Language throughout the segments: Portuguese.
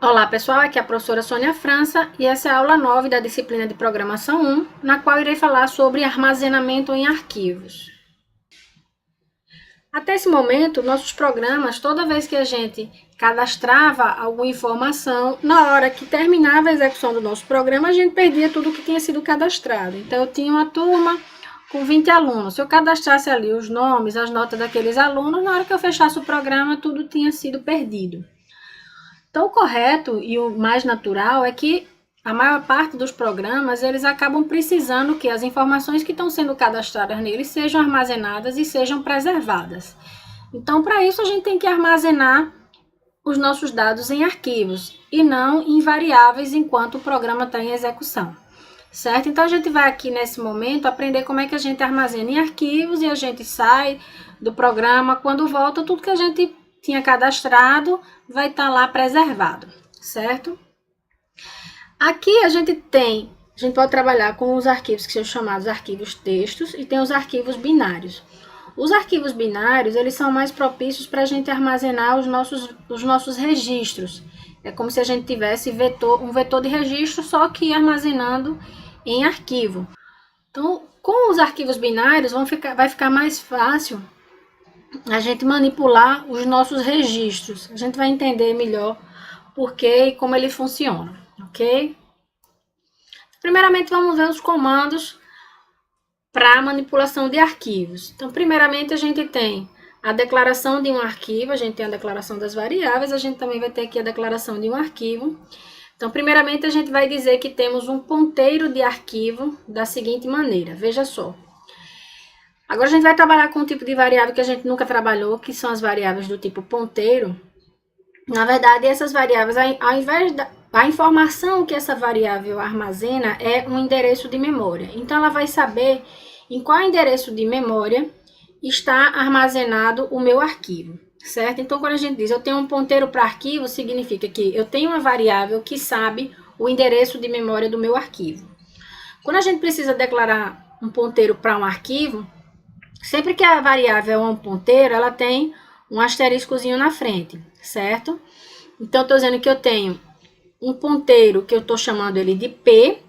Olá pessoal, aqui é a professora Sônia França e essa é a aula 9 da disciplina de Programação 1, na qual irei falar sobre armazenamento em arquivos. Até esse momento, nossos programas, toda vez que a gente cadastrava alguma informação, na hora que terminava a execução do nosso programa, a gente perdia tudo que tinha sido cadastrado. Então, eu tinha uma turma com 20 alunos. Se eu cadastrasse ali os nomes, as notas daqueles alunos, na hora que eu fechasse o programa, tudo tinha sido perdido. Então, o correto e o mais natural é que a maior parte dos programas, eles acabam precisando que as informações que estão sendo cadastradas neles sejam armazenadas e sejam preservadas. Então, para isso, a gente tem que armazenar os nossos dados em arquivos e não em variáveis enquanto o programa está em execução, certo? Então, a gente vai aqui, nesse momento, aprender como é que a gente armazena em arquivos e a gente sai do programa. Quando volta, tudo que a gente tinha cadastrado vai estar lá preservado, certo? Aqui a gente pode trabalhar com os arquivos que são chamados arquivos textos e tem os arquivos binários. Os arquivos binários, eles são mais propícios para a gente armazenar os nossos registros. É como se a gente tivesse um vetor de registro, só que armazenando em arquivo. Então, com os arquivos binários, vai ficar mais fácil a gente manipular os nossos registros. A gente vai entender melhor por que e como ele funciona, ok? Primeiramente, vamos ver os comandos para manipulação de arquivos. Então, primeiramente, a gente tem a declaração de um arquivo, a gente tem a declaração das variáveis, a gente também vai ter aqui a declaração de um arquivo. Então, primeiramente, a gente vai dizer que temos um ponteiro de arquivo da seguinte maneira, veja só. Agora, a gente vai trabalhar com um tipo de variável que a gente nunca trabalhou, que são as variáveis do tipo ponteiro. Na verdade, essas variáveis, ao invés a informação que essa variável armazena é um endereço de memória. Então, ela vai saber em qual endereço de memória está armazenado o meu arquivo, certo? Então, quando a gente diz eu tenho um ponteiro para arquivo, significa que eu tenho uma variável que sabe o endereço de memória do meu arquivo. Quando a gente precisa declarar um ponteiro para um arquivo, sempre que a variável é um ponteiro, ela tem um asteriscozinho na frente, certo? Então, eu estou dizendo que eu tenho um ponteiro que eu estou chamando ele de P,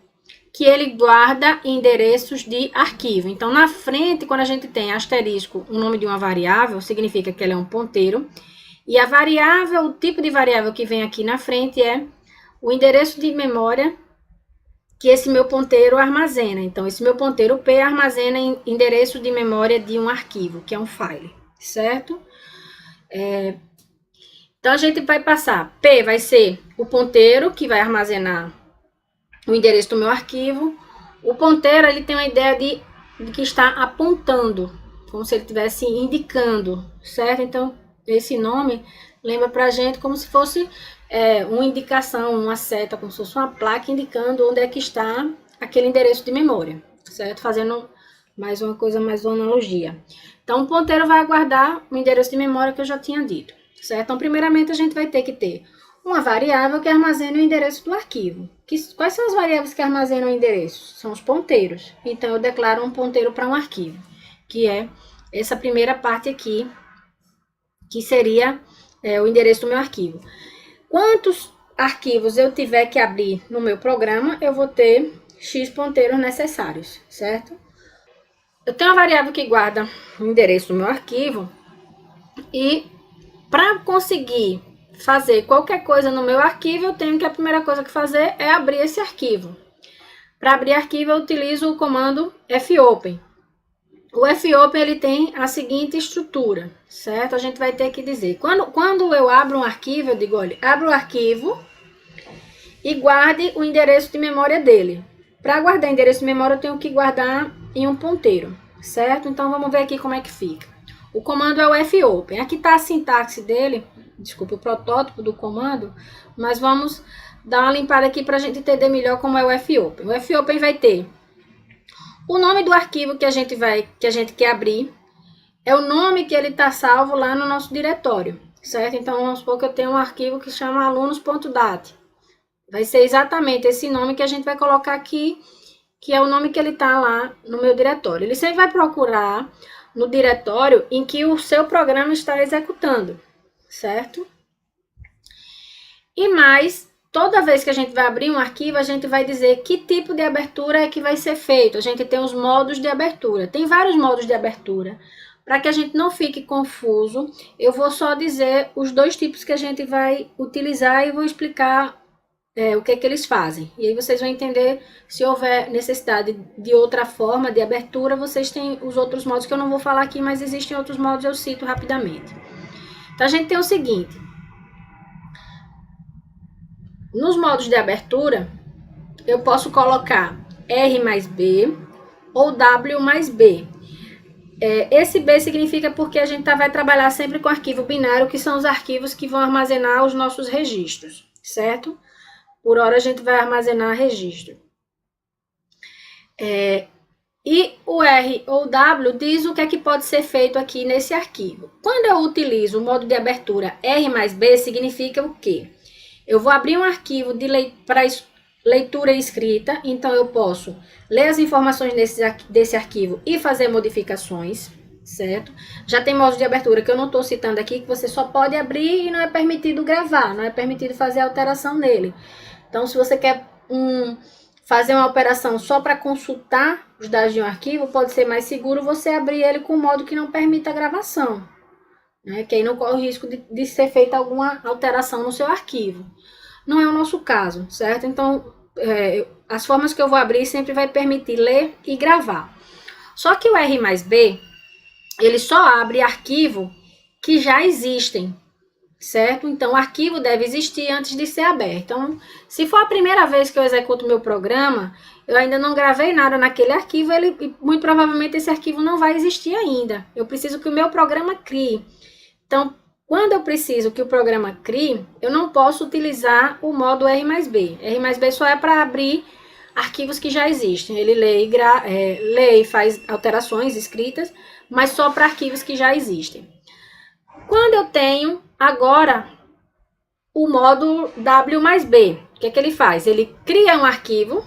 que ele guarda endereços de arquivo. Então, na frente, quando a gente tem asterisco, o nome de uma variável, significa que ela é um ponteiro. E a variável, o tipo de variável que vem aqui na frente é o endereço de memória que esse meu ponteiro armazena. Então, esse meu ponteiro P armazena endereço de memória de um arquivo, que é um file, certo? Então, a gente vai passar, P vai ser o ponteiro que vai armazenar o endereço do meu arquivo. O ponteiro, ele tem uma ideia de que está apontando, como se ele estivesse indicando, certo? Então, esse nome lembra pra gente como se fosse uma indicação, uma seta, como se fosse uma placa indicando onde é que está aquele endereço de memória, certo? Fazendo mais uma coisa, mais uma analogia. Então, o ponteiro vai guardar o endereço de memória que eu já tinha dito, certo? Então, primeiramente, a gente vai ter que ter uma variável que armazena o endereço do arquivo. Quais são as variáveis que armazenam o endereço? São os ponteiros. Então, eu declaro um ponteiro para um arquivo, que é essa primeira parte aqui, que seria o endereço do meu arquivo. Quantos arquivos eu tiver que abrir no meu programa, eu vou ter X ponteiros necessários, certo? Eu tenho uma variável que guarda o endereço do meu arquivo e para conseguir fazer qualquer coisa no meu arquivo, eu tenho que a primeira coisa que fazer é abrir esse arquivo. Para abrir arquivo, eu utilizo o comando fopen. O fopen, ele tem a seguinte estrutura, certo? A gente vai ter que dizer, quando eu abro um arquivo, eu digo, olha, abra o arquivo e guarde o endereço de memória dele. Para guardar endereço de memória, eu tenho que guardar em um ponteiro, certo? Então, vamos ver aqui como é que fica. O comando é o fopen. Aqui está a sintaxe dele, desculpa, o protótipo do comando, mas vamos dar uma limpada aqui para a gente entender melhor como é o fopen. O fopen vai ter o nome do arquivo que a gente quer abrir, é o nome que ele está salvo lá no nosso diretório, certo? Então, vamos supor que eu tenho um arquivo que chama alunos.dat. Vai ser exatamente esse nome que a gente vai colocar aqui, que é o nome que ele está lá no meu diretório. Ele sempre vai procurar no diretório em que o seu programa está executando, certo? E mais, toda vez que a gente vai abrir um arquivo, a gente vai dizer que tipo de abertura é que vai ser feito. A gente tem os modos de abertura. Tem vários modos de abertura. Para que a gente não fique confuso, eu vou só dizer os dois tipos que a gente vai utilizar e vou explicar o que é que eles fazem. E aí vocês vão entender, se houver necessidade de outra forma de abertura, vocês têm os outros modos que eu não vou falar aqui, mas existem outros modos, eu cito rapidamente. Então a gente tem o seguinte: nos modos de abertura, eu posso colocar R mais B ou W mais B. Esse B significa porque a gente vai trabalhar sempre com arquivo binário, que são os arquivos que vão armazenar os nossos registros, certo? Por hora a gente vai armazenar registro. E o R ou W diz o que é que pode ser feito aqui nesse arquivo. Quando eu utilizo o modo de abertura R mais B, significa o quê? Eu vou abrir um arquivo para leitura e escrita, então eu posso ler as informações desse arquivo e fazer modificações, certo? Já tem modos de abertura que eu não estou citando aqui, que você só pode abrir e não é permitido gravar, não é permitido fazer alteração nele. Então, se você quer fazer uma operação só para consultar os dados de um arquivo, pode ser mais seguro você abrir ele com um modo que não permita a gravação, né? Que aí não corre o risco de ser feita alguma alteração no seu arquivo. Não é o nosso caso, certo? Então, as formas que eu vou abrir sempre vai permitir ler e gravar. Só que o R mais B, ele só abre arquivo que já existem, certo? Então, o arquivo deve existir antes de ser aberto. Então, se for a primeira vez que eu executo meu programa, eu ainda não gravei nada naquele arquivo, muito provavelmente esse arquivo não vai existir ainda. Eu preciso que o meu programa crie. Então, quando eu preciso que o programa crie, eu não posso utilizar o modo R mais B. R mais B só é para abrir arquivos que já existem. Ele lê e faz alterações escritas, mas só para arquivos que já existem. Quando eu tenho agora o modo W mais B, o que é que ele faz? Ele cria um arquivo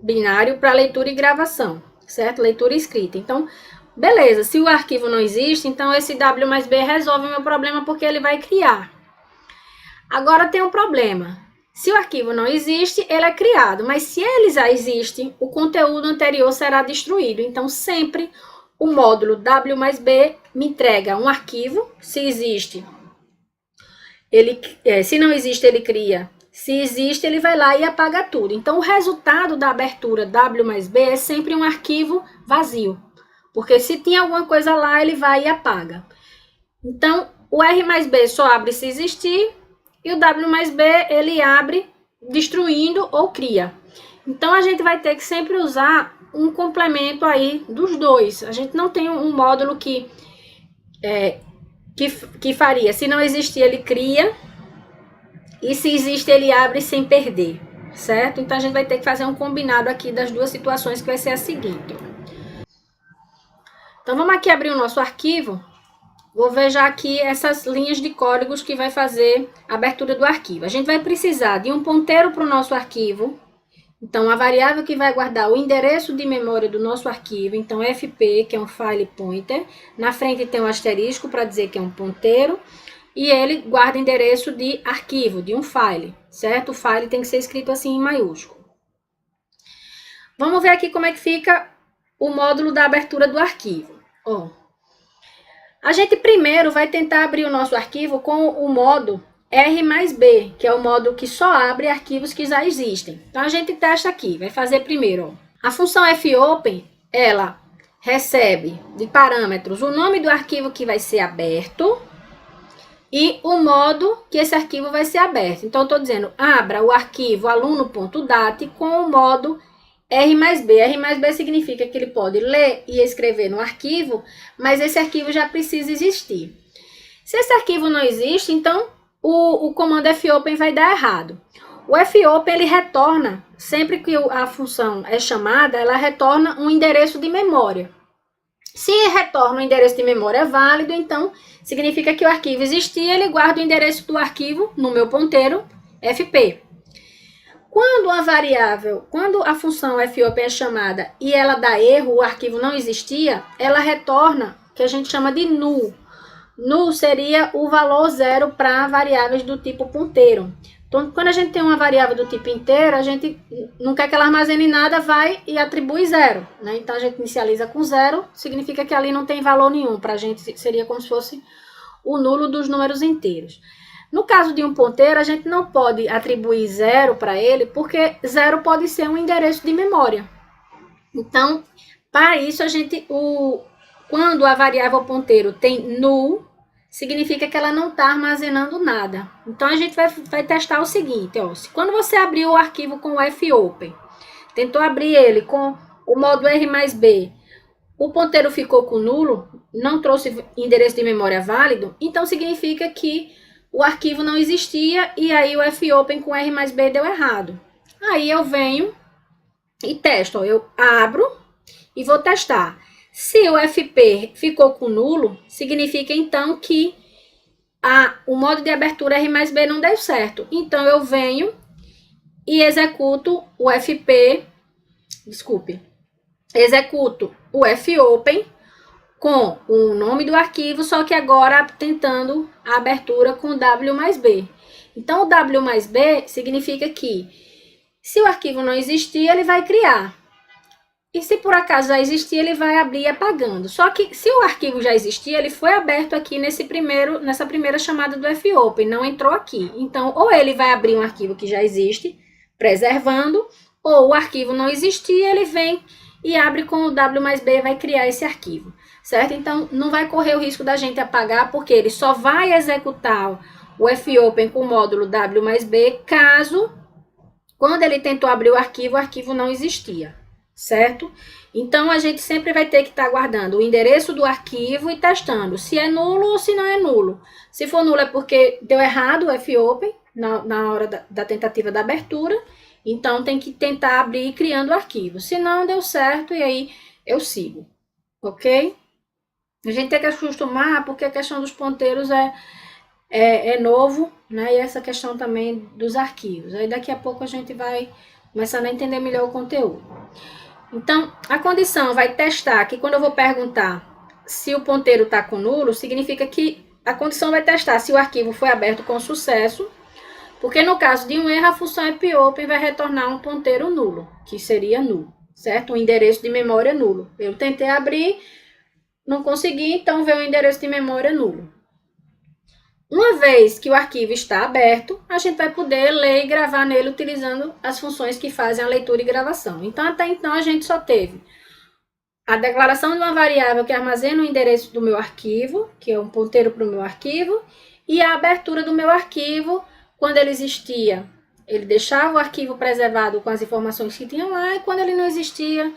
binário para leitura e gravação, certo? Leitura e escrita. Então, beleza, se o arquivo não existe, então esse W mais B resolve o meu problema porque ele vai criar. Agora tem um problema. Se o arquivo não existe, ele é criado, mas se ele já existe, o conteúdo anterior será destruído. Então, sempre o módulo W mais B me entrega um arquivo, se existe, se não existe, ele cria. Se existe, ele vai lá e apaga tudo. Então, o resultado da abertura W mais B é sempre um arquivo vazio. Porque se tinha alguma coisa lá, ele vai e apaga. Então, o R mais B só abre se existir. E o W mais B, ele abre destruindo ou cria. Então, a gente vai ter que sempre usar um complemento aí dos dois. A gente não tem um módulo que faria. Se não existir, ele cria. E se existe, ele abre sem perder, certo? Então, a gente vai ter que fazer um combinado aqui das duas situações, que vai ser a seguinte. Então, vamos aqui abrir o nosso arquivo. Vou ver já aqui essas linhas de códigos que vai fazer a abertura do arquivo. A gente vai precisar de um ponteiro para o nosso arquivo. Então, a variável que vai guardar o endereço de memória do nosso arquivo, então FP, que é um file pointer. Na frente tem um asterisco para dizer que é um ponteiro. E ele guarda endereço de arquivo, de um file, certo? O file tem que ser escrito assim em maiúsculo. Vamos ver aqui como é que fica o módulo da abertura do arquivo. A gente primeiro vai tentar abrir o nosso arquivo com o modo R mais B, que é o modo que só abre arquivos que já existem. Então, a gente testa aqui, vai fazer primeiro. A função fopen, ela recebe de parâmetros o nome do arquivo que vai ser aberto e o modo que esse arquivo vai ser aberto. Então, eu estou dizendo, abra o arquivo aluno.dat com o modo R mais B. R mais B significa que ele pode ler e escrever no arquivo, mas esse arquivo já precisa existir. Se esse arquivo não existe, então o comando fopen vai dar errado. O fopen, ele retorna, sempre que a função é chamada, ela retorna um endereço de memória. Se retorna um endereço de memória válido, então significa que o arquivo existia, ele guarda o endereço do arquivo no meu ponteiro fp. Quando a função fopen é chamada e ela dá erro, o arquivo não existia, ela retorna o que a gente chama de null. Null seria o valor zero para variáveis do tipo ponteiro. Então, quando a gente tem uma variável do tipo inteiro, a gente não quer que ela armazene nada, vai e atribui zero, né? Então, a gente inicializa com zero, significa que ali não tem valor nenhum. Para a gente, seria como se fosse o nulo dos números inteiros. No caso de um ponteiro, a gente não pode atribuir zero para ele, porque zero pode ser um endereço de memória. Então, para isso, quando a variável ponteiro tem null, significa que ela não está armazenando nada. Então, a gente vai testar o seguinte, ó, quando você abrir o arquivo com o fopen, tentou abrir ele com o módulo R mais B, o ponteiro ficou com nulo, não trouxe endereço de memória válido, então significa que o arquivo não existia e aí o fopen com R mais B deu errado. Aí eu venho e testo, ó, eu abro e vou testar. Se o FP ficou com nulo, significa então que o modo de abertura R mais B não deu certo. Então, eu venho e executo o executo o fopen com o nome do arquivo, só que agora tentando a abertura com W mais B. Então, o W mais B significa que se o arquivo não existir, ele vai criar. E se por acaso já existir, ele vai abrir apagando. Só que se o arquivo já existia, ele foi aberto aqui nessa primeira chamada do fopen, não entrou aqui. Então, ou ele vai abrir um arquivo que já existe, preservando, ou o arquivo não existir, ele vem e abre com o W mais B, vai criar esse arquivo, certo? Então, não vai correr o risco da gente apagar, porque ele só vai executar o fopen com o módulo W mais B, caso, quando ele tentou abrir o arquivo não existia. Certo? Então, a gente sempre vai ter que estar guardando o endereço do arquivo e testando se é nulo ou se não é nulo. Se for nulo é porque deu errado o fopen na hora da tentativa da abertura, então tem que tentar abrir criando o arquivo. Se não, deu certo e aí eu sigo, ok? A gente tem que acostumar porque a questão dos ponteiros é novo, né? E essa questão também dos arquivos. Aí daqui a pouco a gente vai começando a entender melhor o conteúdo. Então, a condição vai testar que quando eu vou perguntar se o ponteiro está com nulo, significa que a condição vai testar se o arquivo foi aberto com sucesso, porque no caso de um erro, a função fopen vai retornar um ponteiro nulo, que seria nulo, certo? Um endereço de memória nulo. Eu tentei abrir, não consegui, então veio o endereço de memória nulo. Uma vez que o arquivo está aberto, a gente vai poder ler e gravar nele utilizando as funções que fazem a leitura e gravação. Então, até então, a gente só teve a declaração de uma variável que armazena o endereço do meu arquivo, que é um ponteiro para o meu arquivo, e a abertura do meu arquivo, quando ele existia, ele deixava o arquivo preservado com as informações que tinham lá, e quando ele não existia,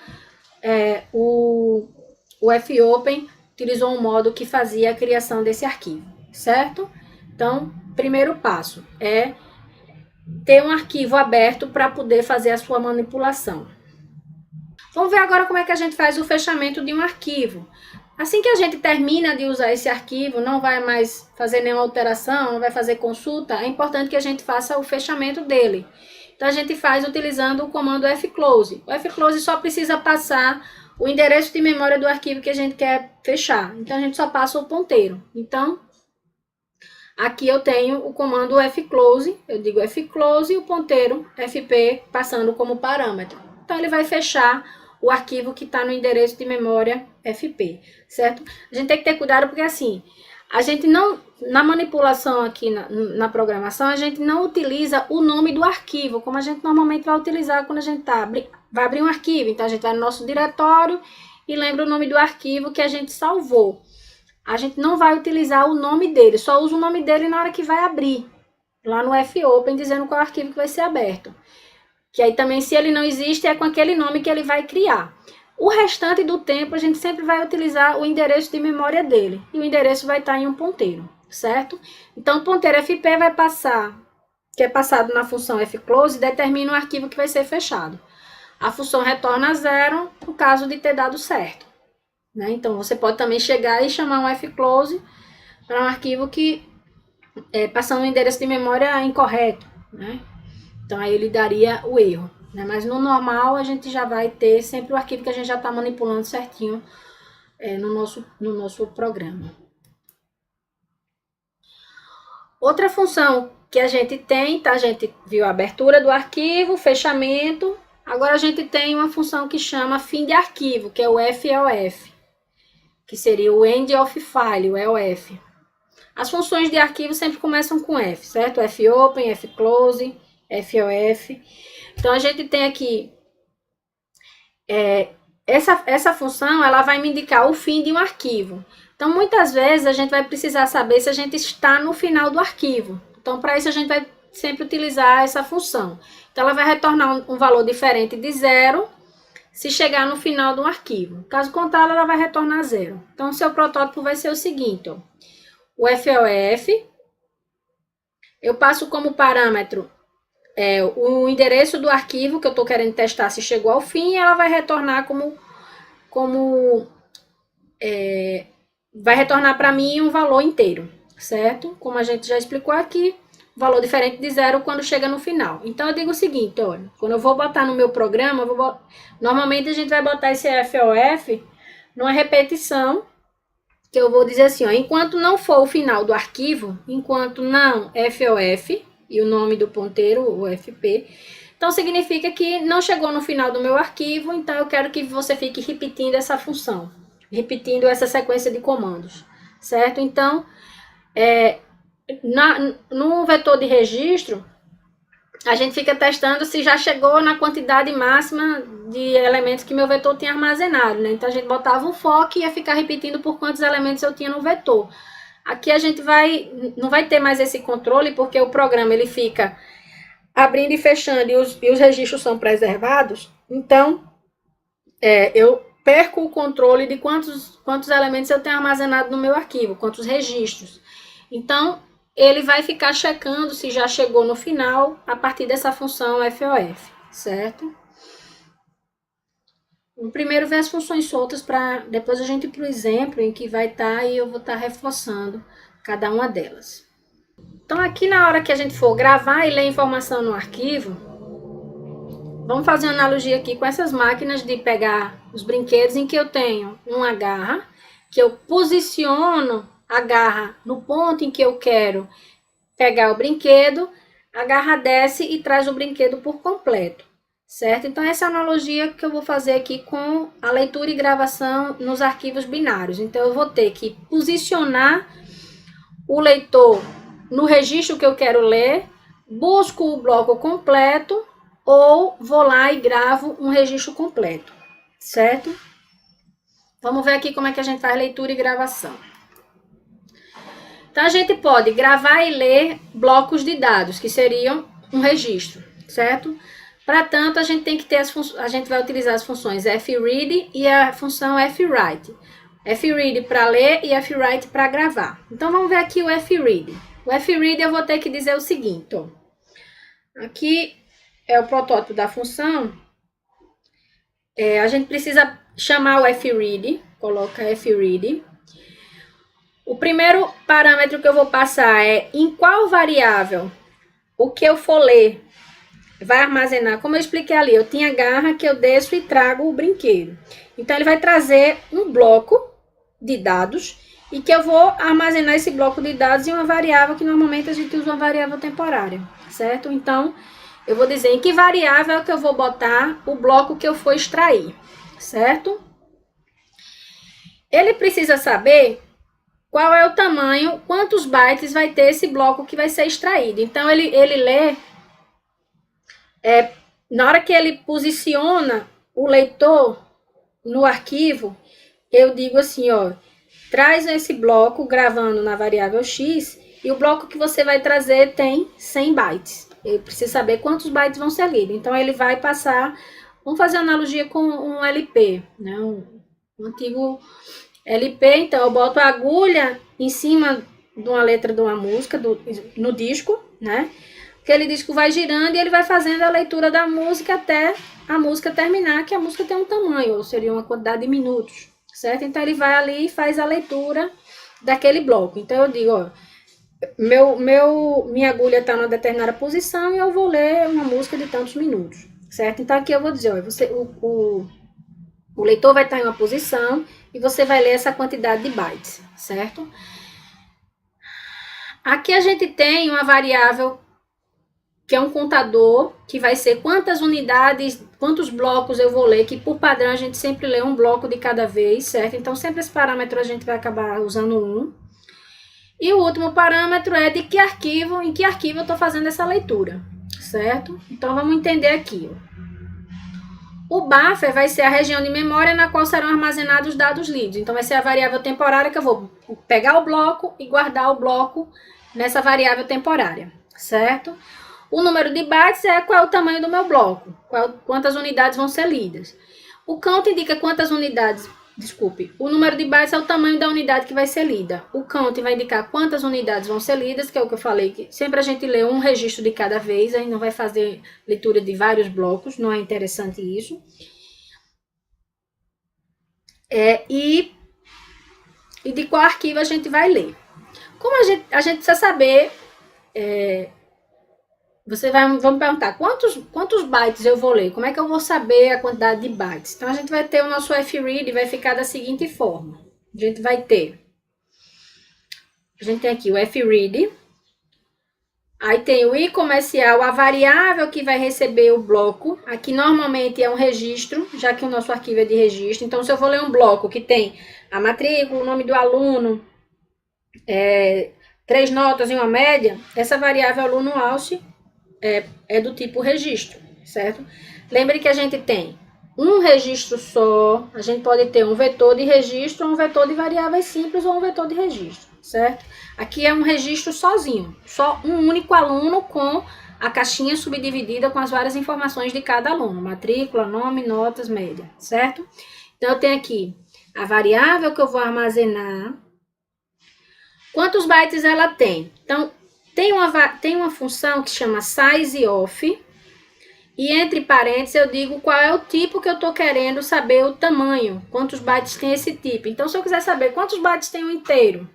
o fopen utilizou um modo que fazia a criação desse arquivo, certo? Então, primeiro passo é ter um arquivo aberto para poder fazer a sua manipulação. Vamos ver agora como é que a gente faz o fechamento de um arquivo. Assim que a gente termina de usar esse arquivo, não vai mais fazer nenhuma alteração, não vai fazer consulta, é importante que a gente faça o fechamento dele. Então, a gente faz utilizando o comando fclose. O fclose só precisa passar o endereço de memória do arquivo que a gente quer fechar. Então, a gente só passa o ponteiro. Então, aqui eu tenho o comando fclose, eu digo fclose e o ponteiro fp passando como parâmetro. Então, ele vai fechar o arquivo que está no endereço de memória fp, certo? A gente tem que ter cuidado porque, assim, a gente não, na manipulação aqui na programação, a gente não utiliza o nome do arquivo, como a gente normalmente vai utilizar quando a gente vai abrir um arquivo. Então, a gente vai no nosso diretório e lembra o nome do arquivo que a gente salvou. A gente não vai utilizar o nome dele, só usa o nome dele na hora que vai abrir, lá no fopen, dizendo qual arquivo que vai ser aberto. Que aí também, se ele não existe, é com aquele nome que ele vai criar. O restante do tempo, a gente sempre vai utilizar o endereço de memória dele. E o endereço vai estar em um ponteiro, certo? Então, o ponteiro fp vai passar, que é passado na função fclose, determina o arquivo que vai ser fechado. A função retorna 0 no caso de ter dado certo, né? Então, você pode também chegar e chamar um fclose para um arquivo que passando o endereço de memória incorreto, né? Então, aí ele daria o erro, né? Mas no normal, a gente já vai ter sempre o arquivo que a gente já está manipulando certinho no nosso programa. Outra função que a gente tem, tá? A gente viu a abertura do arquivo, fechamento. Agora a gente tem uma função que chama fim de arquivo, que é o FOF, que seria o End of File, o EOF. As funções de arquivo sempre começam com F, certo? Fopen, Fclose, FOF. Então a gente tem aqui essa função, ela vai me indicar o fim de um arquivo. Então, muitas vezes, a gente vai precisar saber se a gente está no final do arquivo. Então, para isso, a gente vai sempre utilizar essa função. Então, ela vai retornar um valor diferente de 0 se chegar no final do arquivo. Caso contrário, ela vai retornar 0. Então, o seu protótipo vai ser o seguinte, ó. O FOF, eu passo como parâmetro o endereço do arquivo que eu estou querendo testar se chegou ao fim, e ela vai retornar vai retornar para mim um valor inteiro, certo? Como a gente já explicou aqui, valor diferente de 0 quando chega no final. Então, eu digo o seguinte, olha, quando eu vou botar no meu programa, normalmente a gente vai botar esse FOF numa repetição, que eu vou dizer assim, ó, enquanto não for o final do arquivo, enquanto não FOF, e o nome do ponteiro, o FP, então significa que não chegou no final do meu arquivo, então eu quero que você fique repetindo essa função, repetindo essa sequência de comandos, certo? Então, no vetor de registro, a gente fica testando se já chegou na quantidade máxima de elementos que meu vetor tinha armazenado, né? Então, a gente botava um for e ia ficar repetindo por quantos elementos eu tinha no vetor. Aqui a gente não vai ter mais esse controle, porque o programa ele fica abrindo e fechando e os registros são preservados. Então, eu perco o controle de quantos elementos eu tenho armazenado no meu arquivo, quantos registros. Então, ele vai ficar checando se já chegou no final a partir dessa função FOF, certo? Primeiro ver as funções soltas para depois a gente ir para o exemplo em que vai estar e eu vou estar reforçando cada uma delas. Então, aqui na hora que a gente for gravar e ler informação no arquivo, vamos fazer uma analogia aqui com essas máquinas de pegar os brinquedos em que eu tenho uma garra, que eu posiciono a garra no ponto em que eu quero pegar o brinquedo, a garra desce e traz o brinquedo por completo, certo? Então, essa é a analogia que eu vou fazer aqui com a leitura e gravação nos arquivos binários. Então, eu vou ter que posicionar o leitor no registro que eu quero ler, busco o bloco completo ou vou lá e gravo um registro completo, certo? Vamos ver aqui como é que a gente faz leitura e gravação. Então, a gente pode gravar e ler blocos de dados, que seriam um registro, certo? Para tanto, a gente tem que ter a gente vai utilizar as funções fread e a função fwrite. Fread para ler e fwrite para gravar. Então, vamos ver aqui o fread. O fread eu vou ter que dizer o seguinte, ó. Aqui é o protótipo da função. A gente precisa chamar o fread, coloca fread. O primeiro parâmetro que eu vou passar é em qual variável o que eu for ler vai armazenar. Como eu expliquei ali, eu tinha garra que eu desço e trago o brinquedo. Então, ele vai trazer um bloco de dados e que eu vou armazenar esse bloco de dados em uma variável que normalmente a gente usa uma variável temporária, certo? Então, eu vou dizer em que variável que eu vou botar o bloco que eu for extrair, certo? Ele precisa saber qual é o tamanho, quantos bytes vai ter esse bloco que vai ser extraído. Então, ele lê, na hora que ele posiciona o leitor no arquivo, eu digo assim, ó, traz esse bloco gravando na variável x e o bloco que você vai trazer tem 100 bytes. Ele precisa saber quantos bytes vão ser lidos. Então, ele vai passar, vamos fazer analogia com um LP, né? Um antigo LP, então eu boto a agulha em cima de uma letra de uma música, no disco, né? Aquele disco vai girando e ele vai fazendo a leitura da música até a música terminar, que a música tem um tamanho, ou seria uma quantidade de minutos, certo? Então ele vai ali e faz a leitura daquele bloco. Então eu digo, ó, minha agulha está numa determinada posição e eu vou ler uma música de tantos minutos, certo? Então aqui eu vou dizer, ó, o leitor vai estar em uma posição e você vai ler essa quantidade de bytes, certo? Aqui a gente tem uma variável que é um contador, que vai ser quantas unidades, quantos blocos eu vou ler, que por padrão a gente sempre lê um bloco de cada vez, certo? Então, sempre esse parâmetro a gente vai acabar usando 1. E o último parâmetro é de que arquivo, em que arquivo eu estou fazendo essa leitura, certo? Então, vamos entender aqui. O buffer vai ser a região de memória na qual serão armazenados os dados lidos. Então, vai ser a variável temporária que eu vou pegar o bloco e guardar o bloco nessa variável temporária, certo? O número de bytes é qual é o tamanho do meu bloco, quantas unidades vão ser lidas. O count indica quantas unidades, o número de bytes é o tamanho da unidade que vai ser lida. O count vai indicar quantas unidades vão ser lidas, que é o que eu falei, que sempre a gente lê um registro de cada vez, a gente não vai fazer leitura de vários blocos, não é interessante isso. E de qual arquivo a gente vai ler. Como a gente precisa saber... vamos perguntar, quantos bytes eu vou ler? Como é que eu vou saber a quantidade de bytes? Então, a gente vai ter o nosso fread, vai ficar da seguinte forma. A gente tem aqui o fread, aí tem o i comercial, a variável que vai receber o bloco. Aqui, normalmente, é um registro, já que o nosso arquivo é de registro. Então, se eu vou ler um bloco que tem a matrícula, o nome do aluno, 3 notas e uma média, essa variável aluno alce é do tipo registro, certo? Lembre que a gente tem um registro só, a gente pode ter um vetor de registro, um vetor de variáveis simples ou um vetor de registro, certo? Aqui é um registro sozinho, só um único aluno com a caixinha subdividida com as várias informações de cada aluno, matrícula, nome, notas, média, certo? Então, eu tenho aqui a variável que eu vou armazenar, quantos bytes ela tem. Então, tem uma função que chama sizeOf, e entre parênteses eu digo qual é o tipo que eu estou querendo saber o tamanho, quantos bytes tem esse tipo. Então, se eu quiser saber quantos bytes tem um inteiro,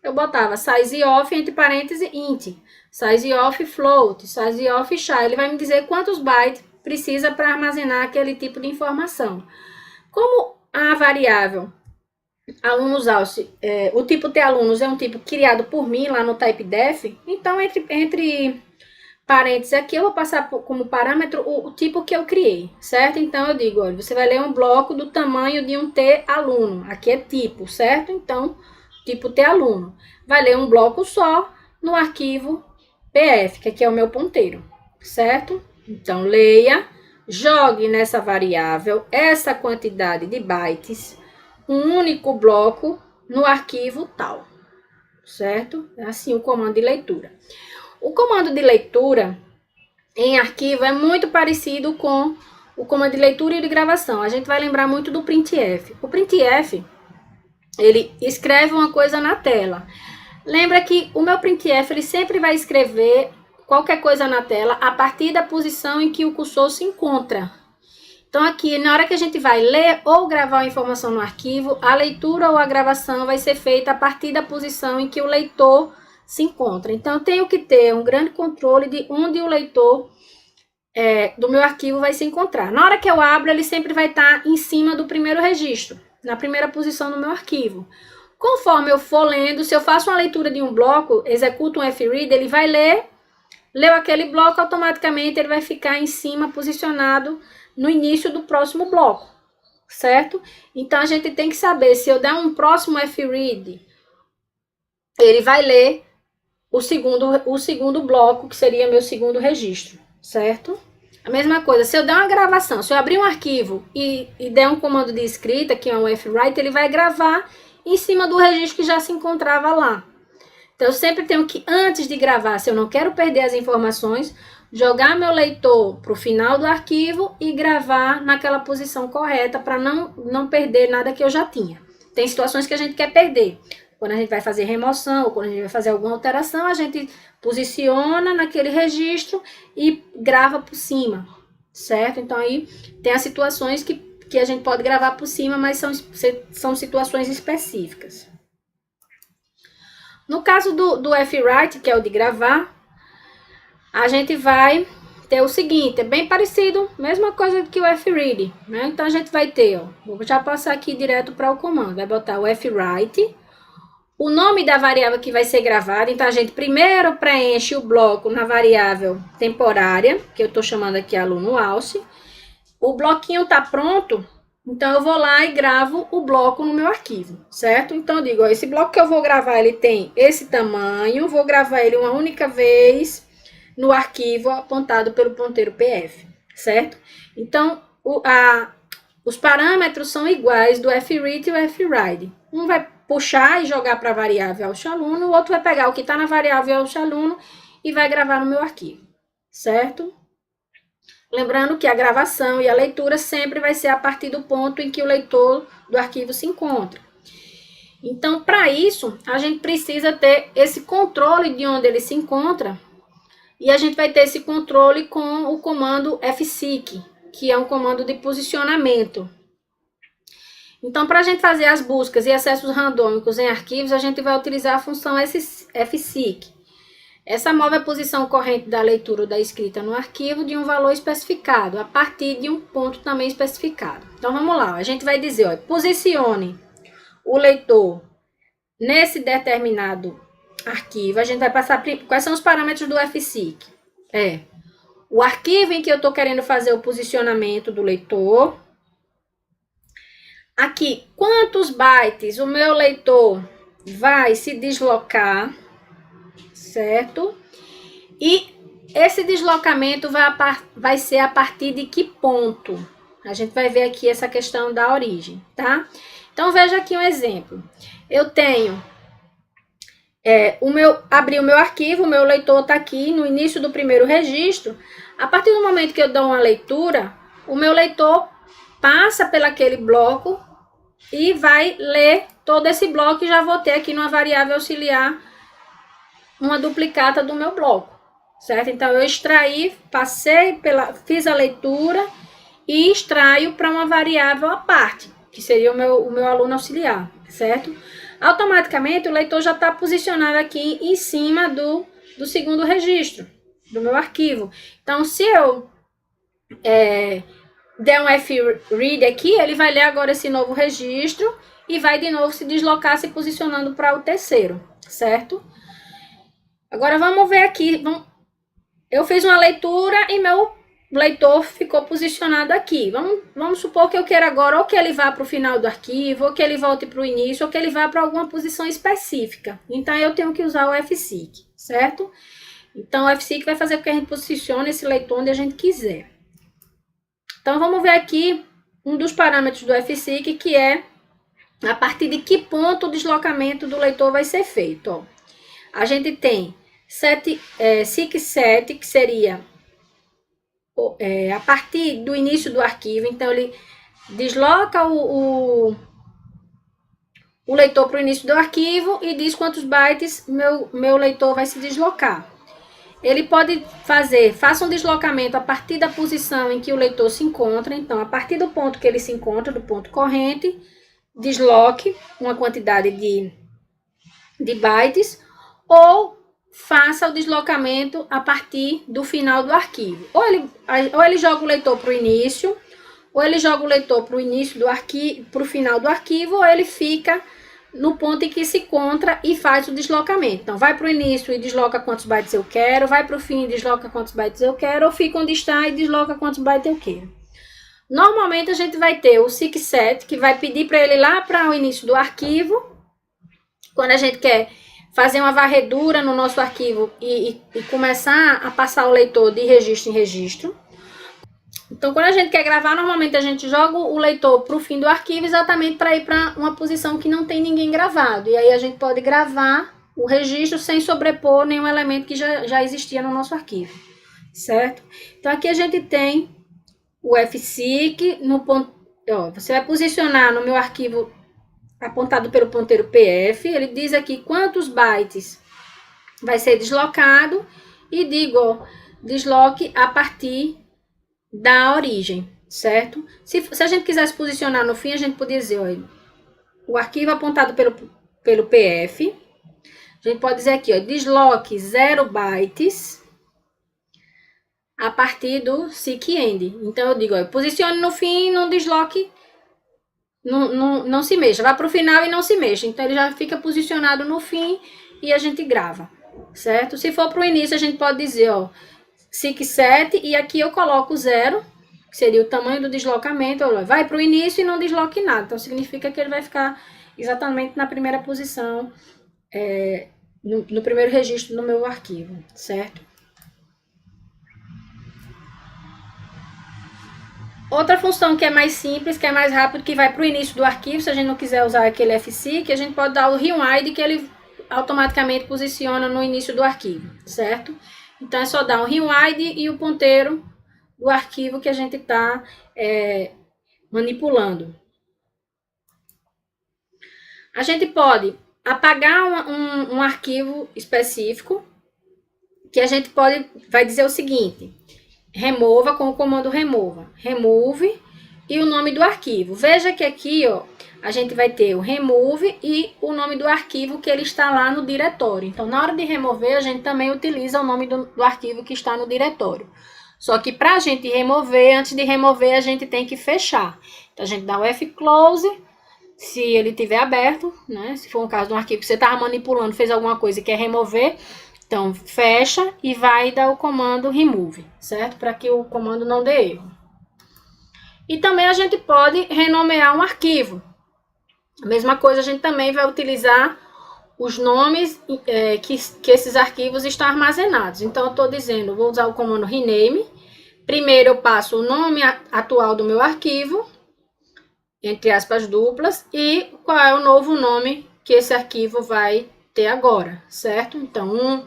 eu botava sizeOf, entre parênteses, int, sizeOf float, sizeOf shy. Ele vai me dizer quantos bytes precisa para armazenar aquele tipo de informação. Como a variável alunos alce, o tipo T-alunos é um tipo criado por mim lá no typedef, então entre parênteses aqui eu vou passar como parâmetro o tipo que eu criei, certo? Então eu digo, olha, você vai ler um bloco do tamanho de um T-aluno, aqui é tipo, certo? Então, tipo T-aluno, vai ler um bloco só no arquivo pf, que aqui é o meu ponteiro, certo? Então, leia, jogue nessa variável essa quantidade de bytes, um único bloco no arquivo tal, certo? É assim o comando de leitura. O comando de leitura em arquivo é muito parecido com o comando de leitura e de gravação. A gente vai lembrar muito do printf. O printf, ele escreve uma coisa na tela. Lembra que o meu printf, ele sempre vai escrever qualquer coisa na tela a partir da posição em que o cursor se encontra. Então, aqui, na hora que a gente vai ler ou gravar uma informação no arquivo, a leitura ou a gravação vai ser feita a partir da posição em que o leitor se encontra. Então, eu tenho que ter um grande controle de onde o leitor do meu arquivo vai se encontrar. Na hora que eu abro, ele sempre vai estar em cima do primeiro registro, na primeira posição do meu arquivo. Conforme eu for lendo, se eu faço uma leitura de um bloco, executo um fread, ele vai leu aquele bloco, automaticamente ele vai ficar em cima, posicionado no início do próximo bloco, certo? Então, a gente tem que saber, se eu der um próximo fread, ele vai ler o segundo bloco, que seria meu segundo registro, certo? A mesma coisa, se eu der uma gravação, se eu abrir um arquivo e der um comando de escrita, que é um fwrite, ele vai gravar em cima do registro que já se encontrava lá. Então, eu sempre tenho que, antes de gravar, se eu não quero perder as informações, jogar meu leitor para o final do arquivo e gravar naquela posição correta para não perder nada que eu já tinha. Tem situações que a gente quer perder. Quando a gente vai fazer remoção ou quando a gente vai fazer alguma alteração, a gente posiciona naquele registro e grava por cima, certo? Então, aí tem as situações que a gente pode gravar por cima, mas são situações específicas. No caso do fwrite, que é o de gravar, a gente vai ter o seguinte, é bem parecido, mesma coisa que o fread, né? Então, a gente vai ter, vou já passar aqui direto para o comando, vai botar o fwrite, o nome da variável que vai ser gravada. Então, a gente primeiro preenche o bloco na variável temporária, que eu estou chamando aqui aluno alce. O bloquinho está pronto, então eu vou lá e gravo o bloco no meu arquivo, certo? Então, eu digo, ó, esse bloco que eu vou gravar, ele tem esse tamanho, vou gravar ele uma única vez no arquivo apontado pelo ponteiro PF, certo? Então, os parâmetros são iguais do fread e o fride. Um vai puxar e jogar para a variável alxaluno, o outro vai pegar o que está na variável alxaluno e vai gravar no meu arquivo, certo? Lembrando que a gravação e a leitura sempre vai ser a partir do ponto em que o leitor do arquivo se encontra. Então, para isso, a gente precisa ter esse controle de onde ele se encontra, e a gente vai ter esse controle com o comando fseek, que é um comando de posicionamento. Então, para a gente fazer as buscas e acessos randômicos em arquivos, a gente vai utilizar a função fseek. Essa move a posição corrente da leitura ou da escrita no arquivo de um valor especificado, a partir de um ponto também especificado. Então, vamos lá. A gente vai dizer, ó, posicione o leitor nesse determinado arquivo. A gente vai passar... Quais são os parâmetros do fseek? O arquivo em que eu estou querendo fazer o posicionamento do leitor. Aqui, quantos bytes o meu leitor vai se deslocar, certo? E esse deslocamento vai ser a partir de que ponto? A gente vai ver aqui essa questão da origem, tá? Então, veja aqui um exemplo. Eu tenho, abri o meu arquivo, o meu leitor está aqui no início do primeiro registro. A partir do momento que eu dou uma leitura, o meu leitor passa pelaquele bloco e vai ler todo esse bloco, e já vou ter aqui numa variável auxiliar uma duplicata do meu bloco, certo? Então, eu extraí, fiz a leitura e extraio para uma variável à parte, que seria o meu aluno auxiliar, certo? Automaticamente, o leitor já está posicionado aqui em cima do segundo registro, do meu arquivo. Então, se eu der um fread aqui, ele vai ler agora esse novo registro e vai de novo se deslocar, se posicionando para o terceiro, certo? Agora, vamos ver aqui. Eu fiz uma leitura e meu leitor ficou posicionado aqui. Vamos supor que eu queira agora ou que ele vá para o final do arquivo, ou que ele volte para o início, ou que ele vá para alguma posição específica. Então, eu tenho que usar o fseek, certo? Então, o fseek vai fazer com que a gente posicione esse leitor onde a gente quiser. Então, vamos ver aqui um dos parâmetros do fseek, que é a partir de que ponto o deslocamento do leitor vai ser feito. Ó. A gente tem seek7, que seria a partir do início do arquivo. Então, ele desloca o leitor para o início do arquivo e diz quantos bytes meu leitor vai se deslocar. Ele pode faça um deslocamento a partir da posição em que o leitor se encontra. Então, a partir do ponto que ele se encontra, do ponto corrente, desloque uma quantidade de bytes, ou faça o deslocamento a partir do final do arquivo. Ou ele joga o leitor para o início, ou ele joga o leitor para o início do arquivo, para o final do arquivo, ou ele fica no ponto em que se encontra e faz o deslocamento. Então, vai para o início e desloca quantos bytes eu quero, vai para o fim e desloca quantos bytes eu quero, ou fica onde está e desloca quantos bytes eu quero. Normalmente, a gente vai ter o seek7, que vai pedir para ele lá para o início do arquivo, quando a gente quer fazer uma varredura no nosso arquivo e começar a passar o leitor de registro em registro. Então, quando a gente quer gravar, normalmente a gente joga o leitor para o fim do arquivo, exatamente para ir para uma posição que não tem ninguém gravado. E aí a gente pode gravar o registro sem sobrepor nenhum elemento que já existia no nosso arquivo, certo? Então, aqui a gente tem o fseek, você vai posicionar no meu arquivo apontado pelo ponteiro PF, ele diz aqui quantos bytes vai ser deslocado e digo, ó, desloque a partir da origem, certo? Se a gente quisesse posicionar no fim, a gente podia dizer, ó, o arquivo apontado pelo PF, a gente pode dizer aqui, ó, desloque 0 bytes a partir do seek end. Então, eu digo, ó, posicione no fim e não desloque não se mexa. Vai para o final e não se mexa. Então, ele já fica posicionado no fim e a gente grava, certo? Se for para o início, a gente pode dizer, ó, SIC 7, e aqui eu coloco 0, que seria o tamanho do deslocamento. Vai para o início e não desloque nada. Então, significa que ele vai ficar exatamente na primeira posição, no primeiro registro do meu arquivo, certo? Outra função que é mais simples, que é mais rápido, que vai para o início do arquivo, se a gente não quiser usar aquele FC, que a gente pode dar o rewind, que ele automaticamente posiciona no início do arquivo, certo? Então, é só dar um rewind e o ponteiro do arquivo que a gente está manipulando. A gente pode apagar um arquivo específico, que a gente vai dizer o seguinte: remova com o comando remove e o nome do arquivo. Veja que aqui, ó, a gente vai ter o remove e o nome do arquivo que ele está lá no diretório. Então, na hora de remover, a gente também utiliza o nome do arquivo que está no diretório. Só que para a gente remover, antes de remover, a gente tem que fechar. Então, a gente dá o F-close, se ele estiver aberto, né? Se for um caso de um arquivo que você estava manipulando, fez alguma coisa e quer remover, então, fecha e vai dar o comando remove, certo? Para que o comando não dê erro. E também a gente pode renomear um arquivo. A mesma coisa, a gente também vai utilizar os nomes que esses arquivos estão armazenados. Então, eu estou dizendo, vou usar o comando rename. Primeiro, eu passo o nome atual do meu arquivo, entre aspas duplas, e qual é o novo nome que esse arquivo vai ter agora, certo? Então,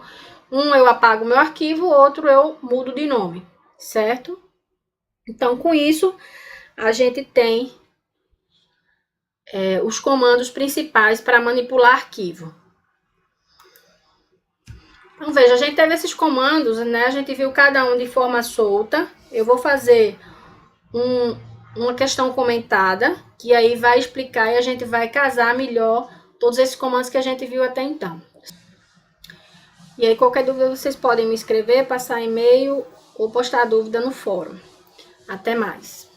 um eu apago o meu arquivo, outro eu mudo de nome, certo? Então, com isso, a gente tem os comandos principais para manipular arquivo. Então, veja, a gente teve esses comandos, né? A gente viu cada um de forma solta. Eu vou fazer uma questão comentada, que aí vai explicar e a gente vai casar melhor todos esses comandos que a gente viu até então. E aí, qualquer dúvida, vocês podem me escrever, passar e-mail ou postar dúvida no fórum. Até mais!